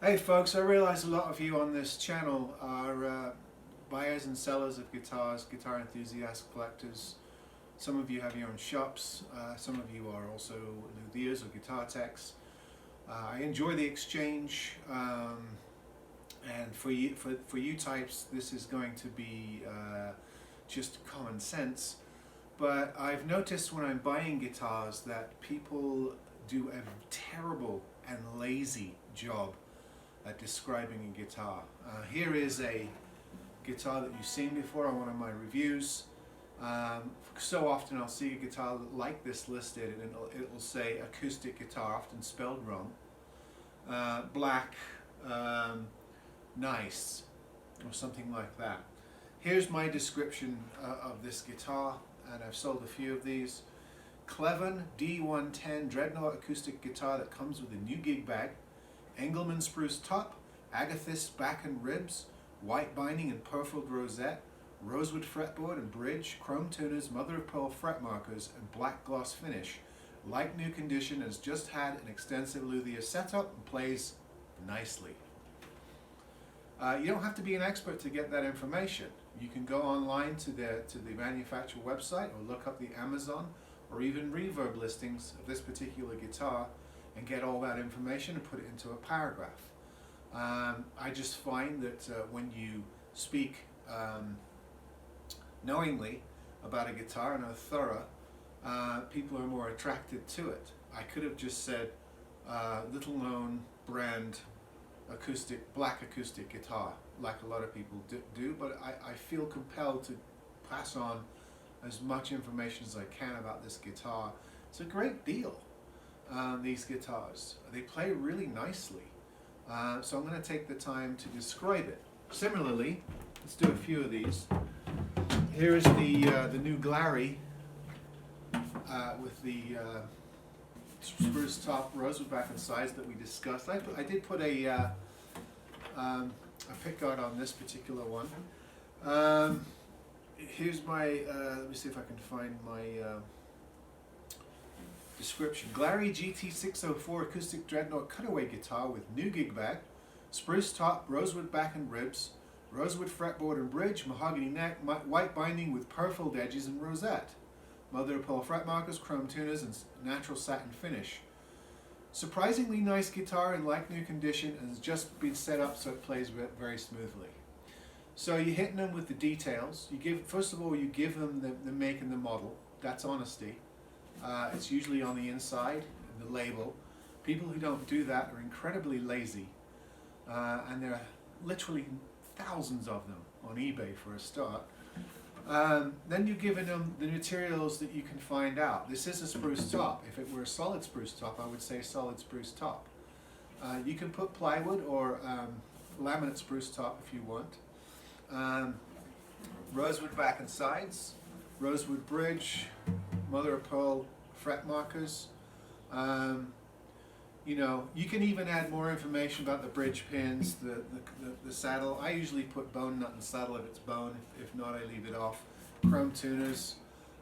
Hey folks, I realize a lot of you on this channel are buyers and sellers of guitars, guitar enthusiasts, collectors. Some of you have your own shops, some of you are also luthiers or guitar techs. I enjoy the exchange, and for you types this is going to be just common sense. But I've noticed when I'm buying guitars that people do a terrible and lazy job at describing a guitar. Here is a guitar that you've seen before on one of my reviews. So often I'll see a guitar like this listed and it'll say acoustic guitar, often spelled wrong. Black, nice, or something like that. Here's my description of this guitar, and I've sold a few of these. Cleven D110 Dreadnought acoustic guitar that comes with a new gig bag, Engelmann spruce top, amethyst back and ribs, white binding and purfled rosette, rosewood fretboard and bridge, chrome tuners, mother of pearl fret markers, and black gloss finish. Like new condition, has just had an extensive luthier setup and plays nicely. You don't have to be an expert to get that information. You can go online to the manufacturer website or look up the Amazon or even Reverb listings of this particular guitar and get all that information and put it into a paragraph. I just find that when you speak knowingly about a guitar and are thorough, people are more attracted to it. I could have just said little known brand black acoustic guitar, like a lot of people do, but I feel compelled to pass on as much information as I can about this guitar. It's a great deal, these guitars. They play really nicely, so I'm going to take the time to describe it. Similarly, let's do a few of these. Here is the new Glary with the spruce top, rosewood back and sides that we discussed. I did put a pickguard on this particular one. Here's my, let me see if I can find my description. Glary GT604 acoustic dreadnought cutaway guitar with new gig bag, spruce top, rosewood back and ribs, rosewood fretboard and bridge, mahogany neck, white binding with purfled edges and rosette, mother of pearl fret markers, chrome tuners, and natural satin finish. Surprisingly nice guitar in like new condition and has just been set up so it plays very smoothly. So you're hitting them with the details. First of all, you give them the make and the model. That's honesty. It's usually on the inside, the label. People who don't do that are incredibly lazy, and there are literally thousands of them on eBay for a start. Then you're giving them the materials that you can find out. This is a spruce top. If it were a solid spruce top, I would say solid spruce top. You can put plywood or laminate spruce top if you want. Rosewood back and sides, rosewood bridge, mother of pearl fret markers. You know, you can even add more information about the bridge pins, the saddle. I usually put bone nut and saddle if it's bone. If not, I leave it off. Chrome tuners.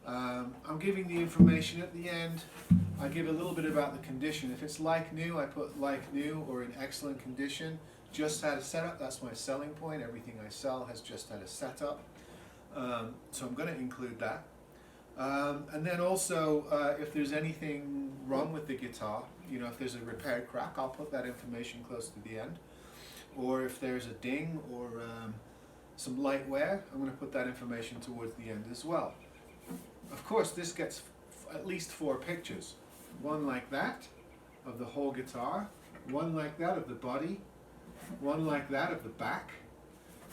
I'm giving the information at the end. I give a little bit about the condition. If it's like new, I put like new or in excellent condition. Just had a setup. That's my selling point. Everything I sell has just had a setup. So I'm going to include that. And then also, if there's anything wrong with the guitar, you know, if there's a repaired crack, I'll put that information close to the end. Or if there's a ding or some light wear, I'm going to put that information towards the end as well. Of course, this gets at least 4 pictures. One like that of the whole guitar, one like that of the body, one like that of the back,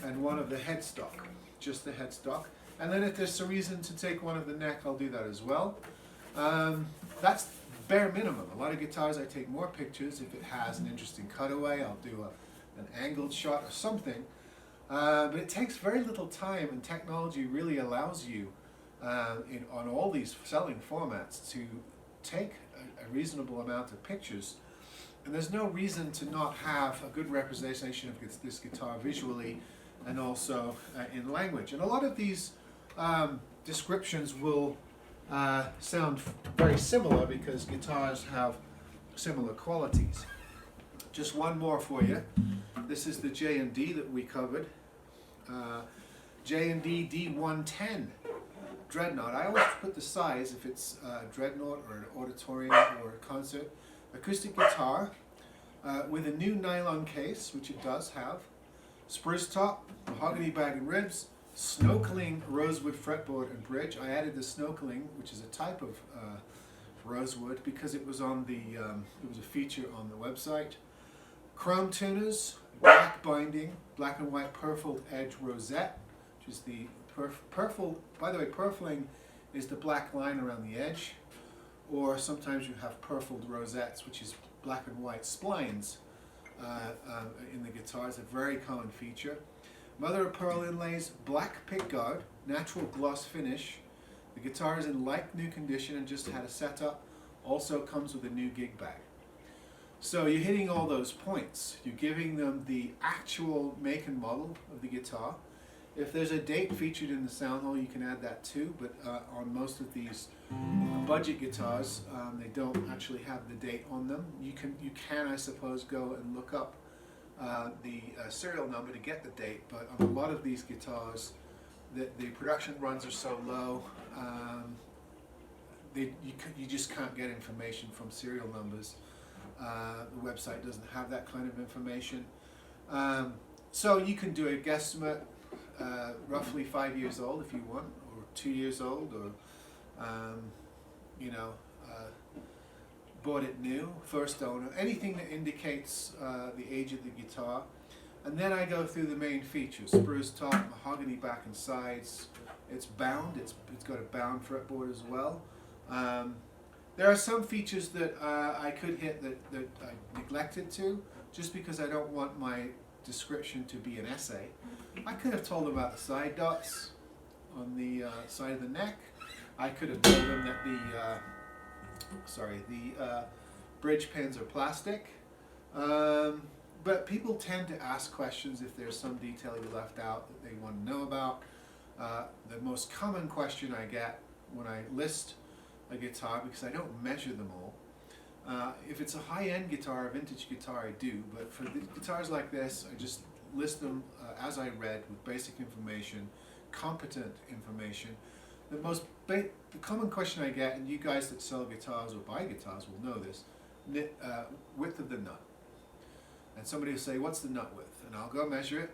and one of the headstock, just the headstock. And then if there's a reason to take one of the neck, I'll do that as well. That's bare minimum. A lot of guitars I take more pictures. If it has an interesting cutaway, I'll do an angled shot or something. But it takes very little time, and technology really allows you on all these selling formats to take a reasonable amount of pictures. And there's no reason to not have a good representation of this guitar visually and also in language. And a lot of these descriptions will sound very similar because guitars have similar qualities. Just one more for you. This is the J&D that we covered. J&D D110 Dreadnought. I always put the size if it's a Dreadnought or an auditorium or a concert. Acoustic guitar with a new nylon case, which it does have. Spruce top, mahogany bag and ribs, snokeling rosewood fretboard and bridge. I added the snokeling, which is a type of rosewood, because it was on the it was a feature on the website. Chrome tuners, black binding, black and white purfled edge rosette, which is the purfled. By the way, purfling is the black line around the edge, or sometimes you have purfled rosettes, which is black and white splines in the guitars, a very common feature. Mother of pearl inlays, black pickguard, natural gloss finish. The guitar is in like new condition and just had a setup. Also comes with a new gig bag. So you're hitting all those points. You're giving them the actual make and model of the guitar. If there's a date featured in the sound hole, you can add that too, but on most of these budget guitars, they don't actually have the date on them. You can, I suppose, go and look up the serial number to get the date, but on a lot of these guitars, the production runs are so low, you just can't get information from serial numbers. The website doesn't have that kind of information. So you can do a guesstimate, roughly 5 years old if you want, or 2 years old, or bought it new, first owner, anything that indicates the age of the guitar. And then I go through the main features: spruce top, mahogany back and sides. It's bound. It's got a bound fretboard as well. There are some features that I could hit that I neglected to, just because I don't want my description to be an essay. I could have told them about the side dots on the side of the neck. I could have told them that the bridge pins are plastic. But people tend to ask questions if there's some detail you left out that they want to know about. The most common question I get when I list a guitar, because I don't measure them all, if it's a high-end guitar, a vintage guitar, I do, but for the guitars like this, I just list them as I read, with basic information, competent information. The common question I get, and you guys that sell guitars or buy guitars will know this, width of the nut. And somebody will say, what's the nut width? And I'll go measure it,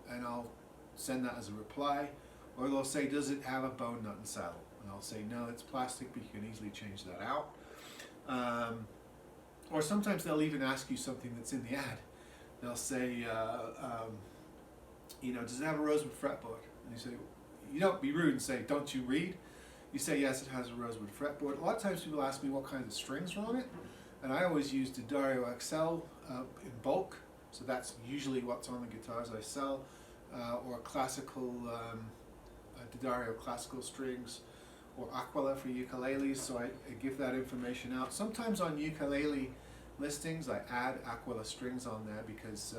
and I'll send that as a reply. Or they'll say, does it have a bone nut and saddle? And I'll say, no, it's plastic, but you can easily change that out. Or sometimes they'll even ask you something that's in the ad. They'll say, does it have a rosewood fretboard? And you say, you don't be rude and say, don't you read? You say, yes, it has a rosewood fretboard. A lot of times people ask me what kinds of strings are on it, and I always use D'Addario XL in bulk, so that's usually what's on the guitars I sell, or classical, D'Addario classical strings, or Aquila for ukuleles, so I give that information out. Sometimes on ukulele listings I add Aquila strings on there because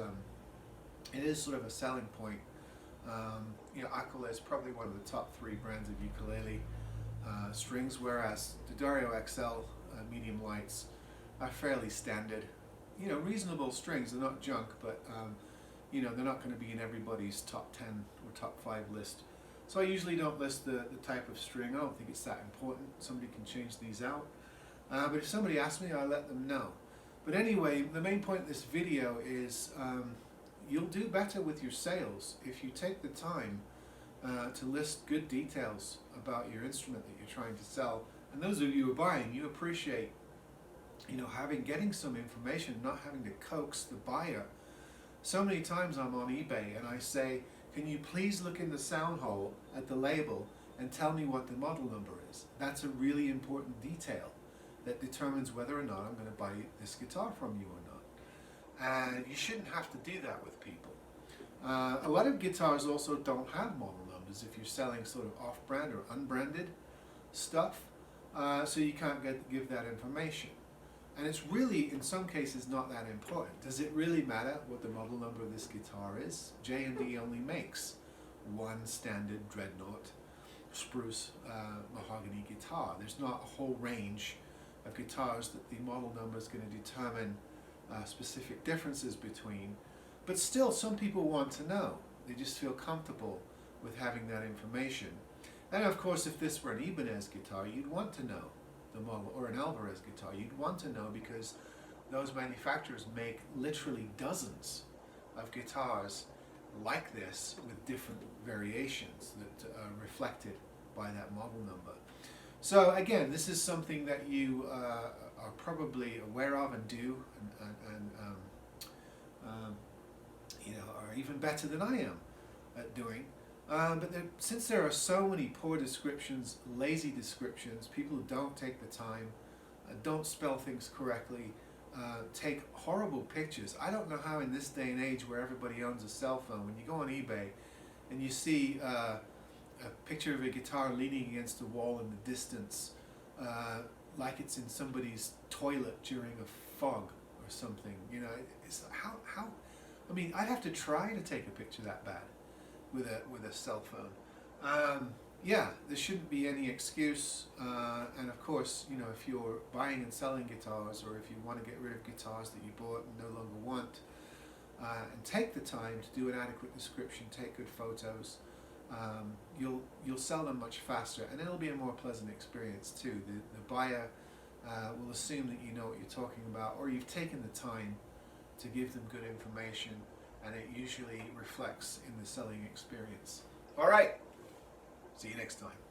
it is sort of a selling point. Aquila is probably one of the top 3 brands of ukulele strings, whereas D'Addario XL medium lights are fairly standard. Reasonable strings. They're not junk, but they're not going to be in everybody's top 10 or top 5 list. So I usually don't list the type of string. I don't think it's that important. Somebody can change these out. But if somebody asks me, I let them know. But anyway, the main point of this video is you'll do better with your sales if you take the time to list good details about your instrument that you're trying to sell. And those of you who are buying, you appreciate getting some information, not having to coax the buyer. So many times I'm on eBay and I say, can you please look in the sound hole at the label and tell me what the model number is? That's a really important detail that determines whether or not I'm going to buy this guitar from you or not. And you shouldn't have to do that with people. A lot of guitars also don't have model numbers if you're selling sort of off-brand or unbranded stuff, so you can't give that information. And it's really, in some cases, not that important. Does it really matter what the model number of this guitar is? J&D only makes one standard Dreadnought spruce mahogany guitar. There's not a whole range of guitars that the model number is going to determine specific differences between, but still some people want to know. They just feel comfortable with having that information. And of course, if this were an Ibanez guitar, you'd want to know the model, or an Alvarez guitar, you'd want to know, because those manufacturers make literally dozens of guitars like this with different variations that are reflected by that model number. So again, this is something that you are probably aware of and do, and you know, are even better than I am at doing. But since there are so many poor descriptions, lazy descriptions, people who don't take the time, don't spell things correctly, take horrible pictures. I don't know how in this day and age where everybody owns a cell phone, when you go on eBay and you see a picture of a guitar leaning against a wall in the distance, like it's in somebody's toilet during a fog or something, you know, it's how I mean, I'd have to try to take a picture that bad with a cell phone. Yeah, there shouldn't be any excuse, and of course, you know, if you're buying and selling guitars, or if you want to get rid of guitars that you bought and no longer want, and take the time to do an adequate description, take good photos, you'll sell them much faster, and it'll be a more pleasant experience too. The buyer will assume that you know what you're talking about, or you've taken the time to give them good information, and it usually reflects in the selling experience. All right, see you next time.